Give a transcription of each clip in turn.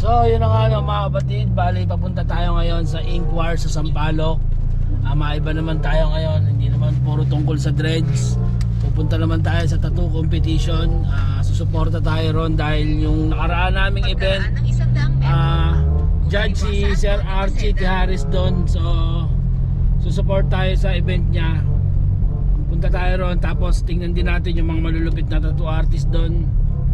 So yun na nga mga kapatid, bali papunta tayo ngayon sa Inkwar sa Sampaloc. Maiba naman tayo ngayon, hindi naman puro tungkol sa dreads. Pupunta naman tayo sa tattoo competition. Susuporta tayo ron dahil yung nakaraan naming event, judge si Sir Archie T. Harris doon. So susuport tayo sa event niya. Punta tayo ron, tapos tingnan din natin yung mga malulupit na tattoo artist doon.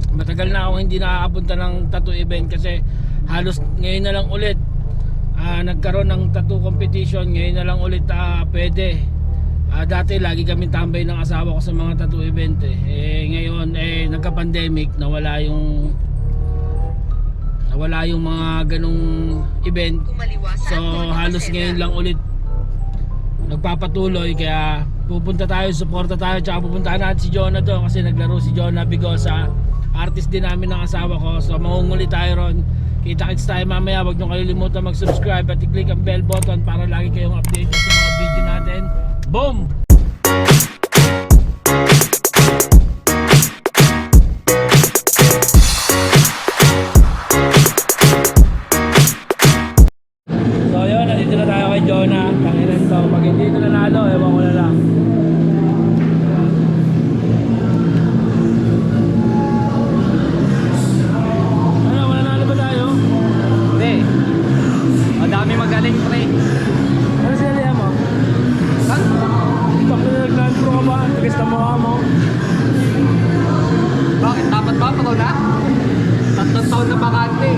Matagal na akong hindi nakakapunta ng tattoo event kasi halos ngayon na lang ulit nagkaroon ng tattoo competition. Ngayon na lang ulit pwede. Dati lagi kami tambay ng asawa ko sa mga tattoo event ngayon nagka-pandemic, nawala yung mga ganong event. So halos ngayon lang ulit nagpapatuloy, kaya pupunta tayo, suporta tayo, tsaka pupuntahan natin si Jonah doon kasi naglaro si Jonah Bigosa, artist din namin ng asawa ko. So mangunguli tayo ron. Kita-kits tayo mamaya. Huwag nyo kalimutan mag-subscribe at i-click ang bell button para lagi kayong updated sa mga video natin. Boom! So yun, nandito na tayo kay Jonah. Tanginan to, pag hindi ito nanalo, ewan ko na lang. Magagaling pre. Ano sinalihan mo? Saan? Bakit nag-pro ka ba? Tigas na mukha mo. Bakit? Dapat ba? Pro na? 3 taon na bakante.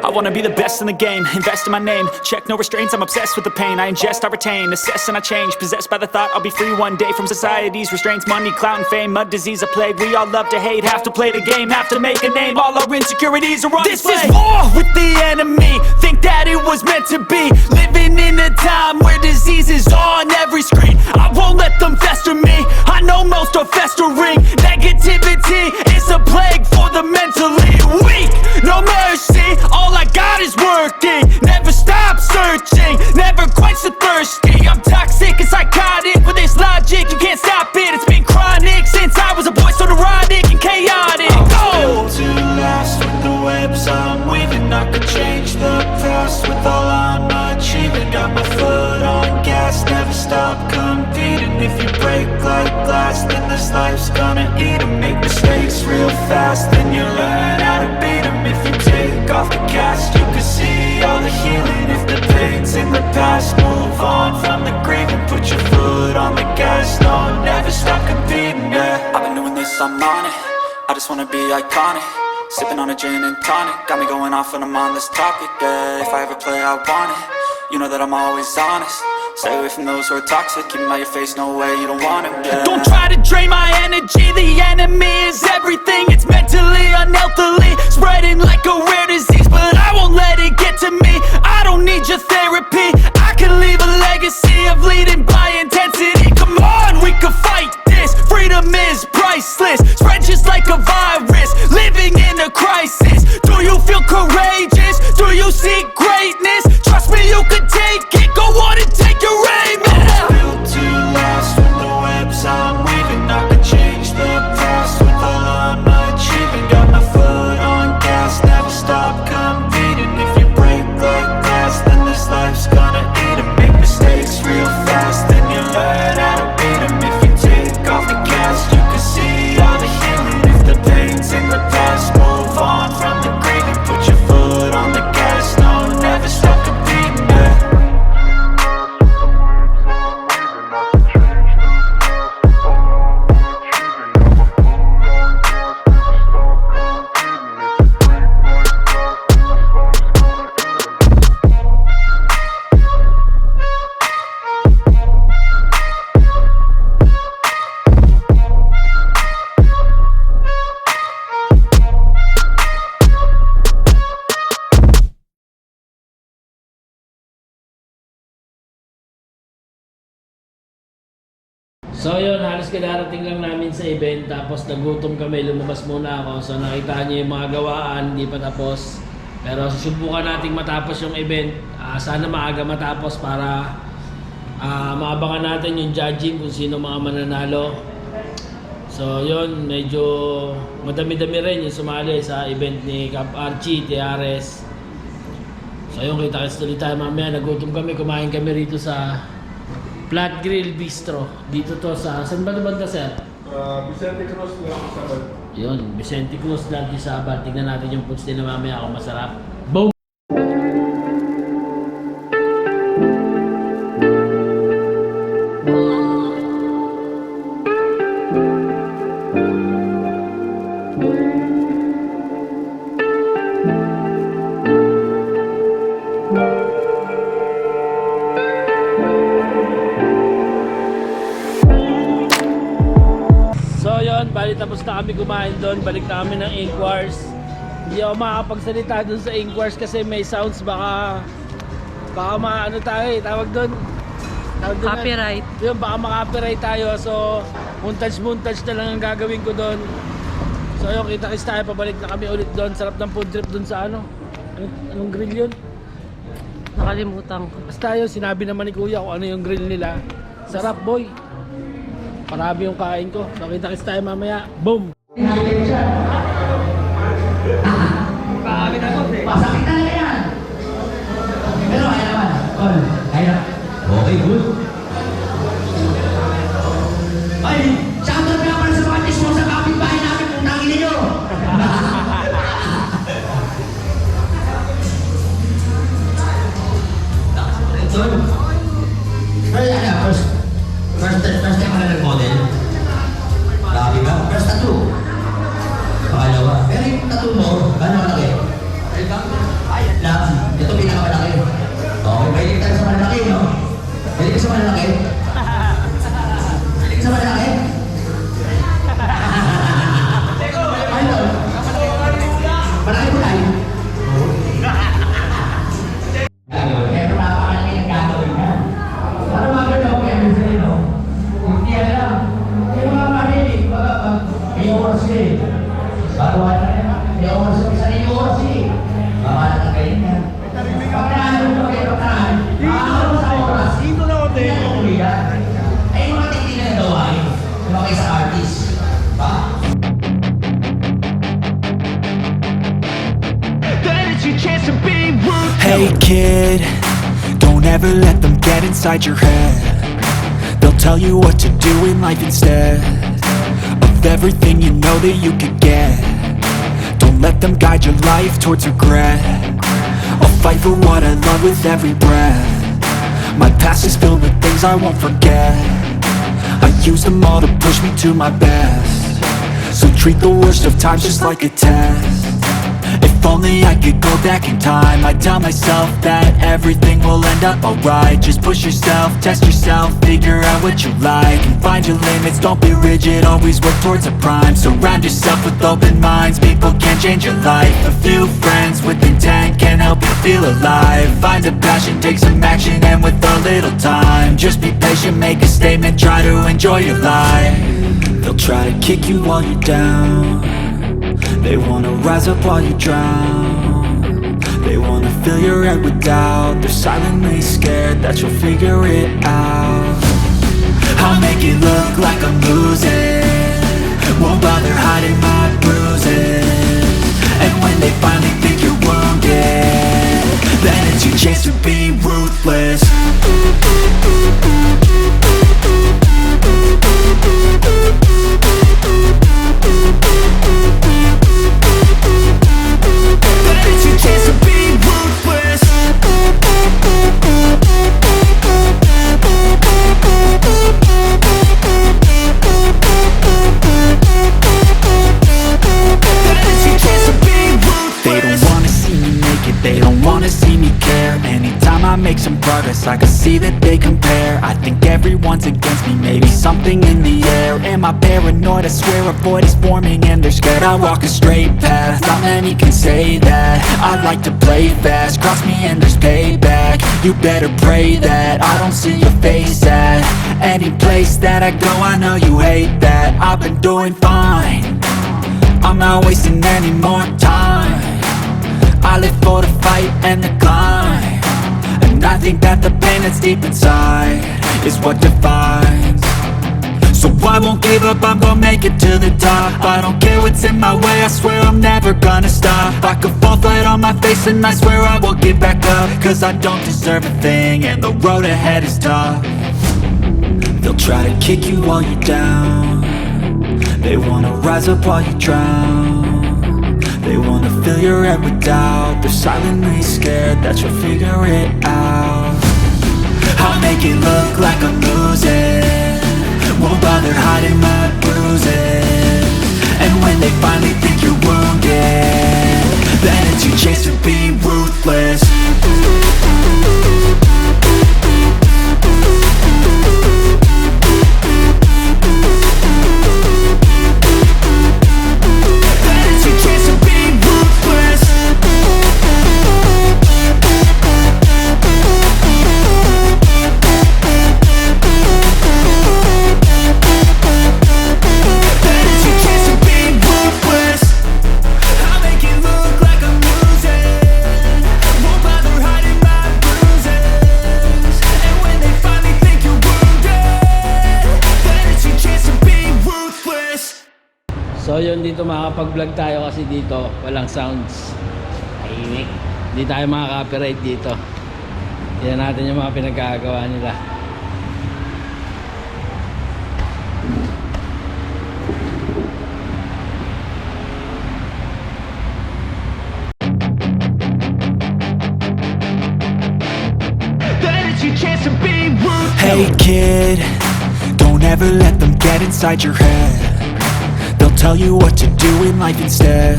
I wanna be the best in the game, invest in my name. Check no restraints, I'm obsessed with the pain. I ingest, I retain, assess and I change. Possessed by the thought I'll be free one day from society's restraints. Money, clout and fame, a disease, a plague. We all love to hate, have to play the game, have to make a name. All our insecurities are on display. This is war with the enemy, think that it was meant to be. Living in a time where disease is on every screen. I won't let them fester me, I know most are festering. Negativity is a plague for the mentally weak. No mercy, all I got is working. Never stop searching, never quench the thirsty. I'm toxic and psychotic with this logic, you can't stop it. It's been chronic since I was a boy, so neurotic and chaotic. I'm built to last with the webs I'm weaving. I could change the past with all I'm achieving. Got my foot on gas, never stop competing. If you break like glass, then this life's gonna eat 'em. Make mistakes real fast, then you learn how to beat 'em. If you take off the cast, you can see all the healing. If the pain's in the past, move on from the grave and put your foot on the gas. No, never stop competing, yeah. I've been doing this, I'm on it. I just wanna be iconic. Sipping on a gin and tonic, got me going off when I'm on this topic, yeah. If I ever play, I want it. You know that I'm always honest. Stay away from those who are toxic. Keep 'em out your face, no way, you don't want it, yeah. Don't try to drain my energy, the enemy is everything. It's mentally, unhealthily, spreading like a rare disease. But I won't let it get to me, I don't need your therapy. I can leave a legacy of leading by intensity. Come on, we can fight this, freedom is priceless. Spread just like a virus, living in a crisis. Do you feel courageous? Do you seek greatness? Trust me, you can take it, go on and take your aim, yeah. I'm built to last with the webs I'm weaving. I could change the past with all I'm achieving. Got my foot on gas, never stop competing. If you break like glass, then this life's gonna eat 'em. Make mistakes real fast, then you learn how to beat 'em. If you take off the cast, you can see all the healing. If the pain's in the past, move on from the grave and put your foot on the gas. No, never stop competing, yeah. So yun, halos kadarating lang namin sa event, tapos nagutom kami, lumabas muna ako. So nakita niyo yung mga gawaan, hindi pa tapos. Pero susubukan nating matapos yung event. Sana maaga matapos para maabangan natin yung judging kung sino mga mananalo. So yun, medyo madami-dami rin yung sumali sa event ni Cap Archie, Tiares. So yun, kita-kits tuloy tayo mamaya. Nagutom kami, kumain kami rito sa Flat Grill Bistro. Dito to sa, saan ba banda sir? Vicente Cruz lang sa Sabal. Yun, Vicente Cruz lang di Sabal. Tignan natin yung foods nila mamaya kung masarap. Boom! So yun, bali tapos na kami kumain doon, balik na kami ng Inquires. Hindi ako makakapagsalita doon sa Inquires kasi may sounds, baka maano tayo tawag doon. Copyright. Yun, baka makapiright tayo, so montage na lang ang gagawin ko doon. So yun, kita-kits tayo, pabalik na kami ulit doon. Sarap ng food trip doon sa anong grill yun? Nakalimutan ko. Basta yun, sinabi naman ni kuya kung ano yung grill nila. Sarap boy. Marami yung kain ko. So kita-kits tayo mamaya. Boom! Masakit talaga yan. Pero kaya naman. Kaya. Okay, good. Ay, shoutout nga pala sa mga tismo sa kapitbahay namin kung nanginin nyo. First time ka na nag-model? Grabe ka? First tattoo? Pakalawa. Pero yung tattoo mo, gano'n malaki? Ay, lang. Ito pinakamalaki. Okay, mahilig tayo sa malaki, no? Mahilig ka sa malaki? Mahilig ka sa malaki? Ano? Malaki po tayo? Pero napakalaki ng gagawin na. Para magalaw kaya mo sa ino. Hindi alam. Yung mga marinig, may oras ka eh. Bago ka na rin, may oras ka. Isa rin yung oras eh. Mamalat ang kayo niya. Pagkaano mo kayo pagkaan, maaaro sa oras. Dito na ako din. Ay mga titignan na gawain. Yung mga isang artist. Ba? Hey kid, don't ever let them get inside your head. They'll tell you what to do in life instead of everything you know that you could get. Don't let them guide your life towards regret. I'll fight for what I love with every breath. My past is filled with things I won't forget. I use them all to push me to my best. So treat the worst of times just like a test. If only I could go back in time, I'd tell myself that everything will end up alright. Just push yourself, test yourself, figure out what you like, and find your limits, don't be rigid, always work towards a prime. Surround yourself with open minds, people can change your life. A few friends with intent can help you feel alive. Find a passion, take some action, and with a little time, just be patient, make a statement, try to enjoy your life. They'll try to kick you while you're down. They wanna rise up while you drown. They wanna fill your head with doubt. They're silently scared that you'll figure it out. I'll make it look like I'm losing, won't bother hiding my bruises. And when they finally think you're wounded, then it's your chance to be ruthless. It's your chance to be ruthless. It's your chance to be ruthless. They don't wanna see me make it, they don't wanna see me care. Anytime I make some progress, I can see that they compare. I think everyone's against me, maybe something in the air. Am I paranoid? I swear a void is forming and they're scared. I walk a straight path, not many can say that. I like to play fast, cross me and there's payback. You better pray that I don't see your face at any place that I go. I know you hate that. I've been doing fine, I'm not wasting any more time. I live for the fight and the climb, and I think that the pain that's deep inside is what defines. So I won't give up, I'm gonna make it to the top. I don't care what's in my way, I swear I'm never gonna stop. I could fall flat on my face and I swear I won't get back up, cause I don't deserve a thing and the road ahead is tough. They'll try to kick you while you're down, they wanna rise up while you drown. They wanna fill your head with doubt, they're silently scared that you'll figure it out. I'll make it look like I'm losing, won't bother hiding my bruises. And when they finally think you're wounded, then it's your chance to be ruthless. Then it's your chance to be ruthless. So yun, dito makakapag-vlog tayo kasi dito walang sounds. Tahimik. Hindi tayo makaka-copyright dito. Tingnan natin yung mga pinagkagawa nila. Hey kid, don't ever let them get inside your head. They'll tell you what to do in life instead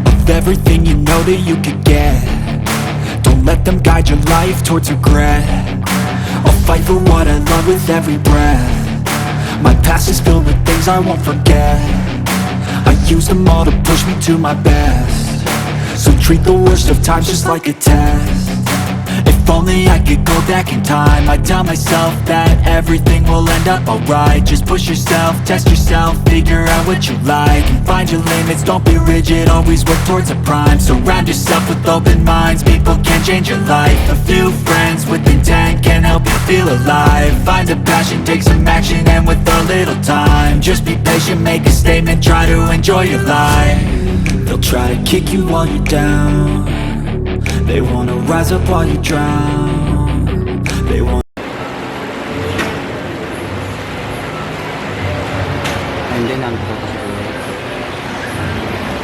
of everything you know that you could get. Don't let them guide your life towards regret. I'll fight for what I love with every breath. My past is filled with things I won't forget. I use them all to push me to my best. So treat the worst of times just like a test. If only I could go back in time, I'd tell myself that everything will end up alright. Just push yourself, test yourself, figure out what you like, and find your limits, don't be rigid, always work towards a prime. Surround yourself with open minds, people can change your life. A few friends with intent can help you feel alive. Find a passion, take some action, and with a little time, just be patient, make a statement, try to enjoy your life. They'll try to kick you while you're down, they wanna rise up while you drown. They want.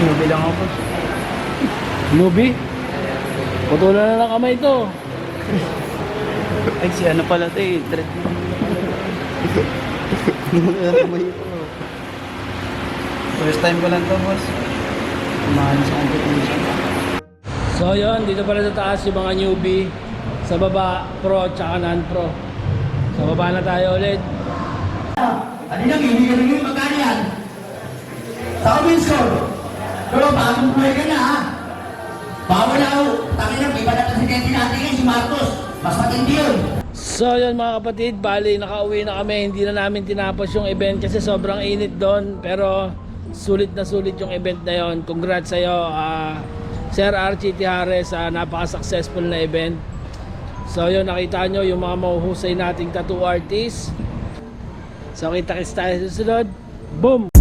Movie lang ako. Movie? Putulan na lang kamay ito. Ay, si ano pala ito eh. First time ko lang to, boss. Kumahan sa competition. So yun, dito pala sa taas yung mga newbie. Sa baba, pro tsaka non-pro. Sa baba na tayo ulit. Kanina, bibigyan rin yung magkano yan. Sa women's score. Pero bagong buhay ka na, ha? Bawal ako. Takin na, iba na presidente natin ngayon, si Marcos. Mas matindi yun. So yun mga kapatid, bali nakauwi na kami. Hindi na namin tinapos yung event kasi sobrang init doon. Pero sulit na sulit yung event na yun. Congrats sa'yo, Sir Archie Tijares, napaka-successful na event. So yun, nakita nyo yung mga mahuhusay nating tattoo artists. So kita-kits tayo sa susunod. Boom!